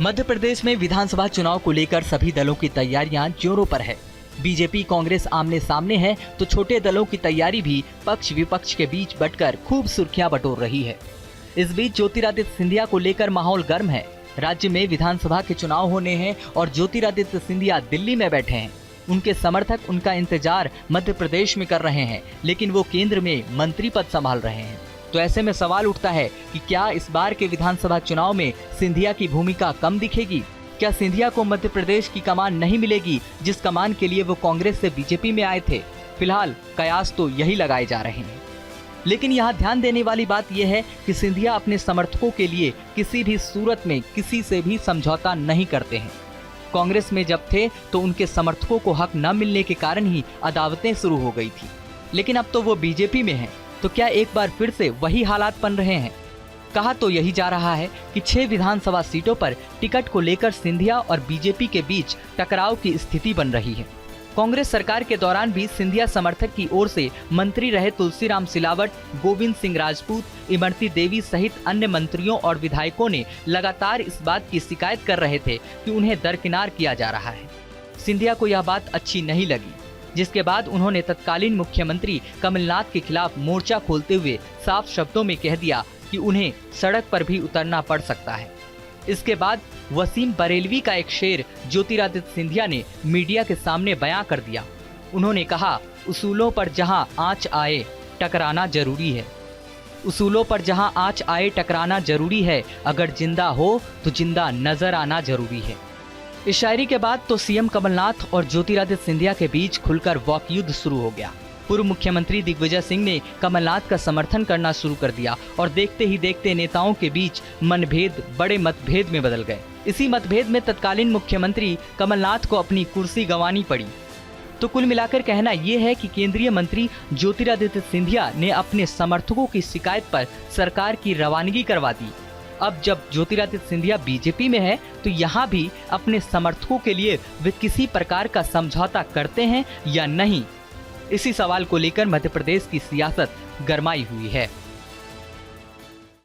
मध्य प्रदेश में विधानसभा चुनाव को लेकर सभी दलों की तैयारियां जोरों पर है। बीजेपी कांग्रेस आमने सामने है तो छोटे दलों की तैयारी भी पक्ष विपक्ष के बीच बंटकर खूब सुर्खियां बटोर रही है। इस बीच ज्योतिरादित्य सिंधिया को लेकर माहौल गर्म है। राज्य में विधानसभा के चुनाव होने हैं और ज्योतिरादित्य सिंधिया दिल्ली में बैठे हैं। उनके समर्थक उनका इंतजार मध्य प्रदेश में कर रहे हैं, लेकिन वो केंद्र में मंत्री पद संभाल रहे हैं। तो ऐसे में सवाल उठता है कि क्या इस बार के विधानसभा चुनाव में सिंधिया की भूमिका कम दिखेगी? क्या सिंधिया को मध्य प्रदेश की कमान नहीं मिलेगी, जिस कमान के लिए वो कांग्रेस से बीजेपी में आए थे? फिलहाल कयास तो यही लगाए जा रहे हैं। लेकिन यहाँ ध्यान देने वाली बात यह है कि सिंधिया अपने समर्थकों के लिए किसी भी सूरत में किसी से भी समझौता नहीं करते हैं। कांग्रेस में जब थे तो उनके समर्थकों को हक न मिलने के कारण ही अदावतें शुरू हो गई थी, लेकिन अब तो वो बीजेपी में हैं, तो क्या एक बार फिर से वही हालात बन रहे हैं? कहा तो यही जा रहा है कि 6 विधानसभा सीटों पर टिकट को लेकर सिंधिया और बीजेपी के बीच टकराव की स्थिति बन रही है। कांग्रेस सरकार के दौरान भी सिंधिया समर्थक की ओर से मंत्री रहे तुलसीराम सिलावट, गोविंद सिंह राजपूत, इमरती देवी सहित अन्य मंत्रियों और विधायकों ने लगातार इस बात की शिकायत कर रहे थे कि उन्हें दरकिनार किया जा रहा है। सिंधिया को यह बात अच्छी नहीं लगी, जिसके बाद उन्होंने तत्कालीन मुख्यमंत्री कमलनाथ के खिलाफ मोर्चा खोलते हुए साफ शब्दों में कह दिया कि उन्हें सड़क पर भी उतरना पड़ सकता है। इसके बाद वसीम बरेलवी का एक शेर ज्योतिरादित्य सिंधिया ने मीडिया के सामने बयां कर दिया। उन्होंने कहा, उसूलों पर जहां आंच आए टकराना जरूरी है। उसूलों पर जहां आंच आए टकराना जरूरी है, अगर जिंदा हो तो जिंदा नजर आना जरूरी है। इस शायरी के बाद तो सीएम कमलनाथ और ज्योतिरादित्य सिंधिया के बीच खुलकर वॉक युद्ध शुरू हो गया। पूर्व मुख्यमंत्री दिग्विजय सिंह ने कमलनाथ का समर्थन करना शुरू कर दिया और देखते ही देखते नेताओं के बीच मनभेद बड़े मतभेद में बदल गए। इसी मतभेद में तत्कालीन मुख्यमंत्री कमलनाथ को अपनी कुर्सी गंवानी पड़ी। तो कुल मिलाकर कहना यह है कि केंद्रीय मंत्री ज्योतिरादित्य सिंधिया ने अपने समर्थकों की शिकायत पर सरकार की रवानगी करवा दी। अब जब ज्योतिरादित्य सिंधिया बीजेपी में है तो यहाँ भी अपने समर्थकों के लिए वे किसी प्रकार का समझौता करते हैं या नहीं, इसी सवाल को लेकर मध्य प्रदेश की सियासत गरमाई हुई है।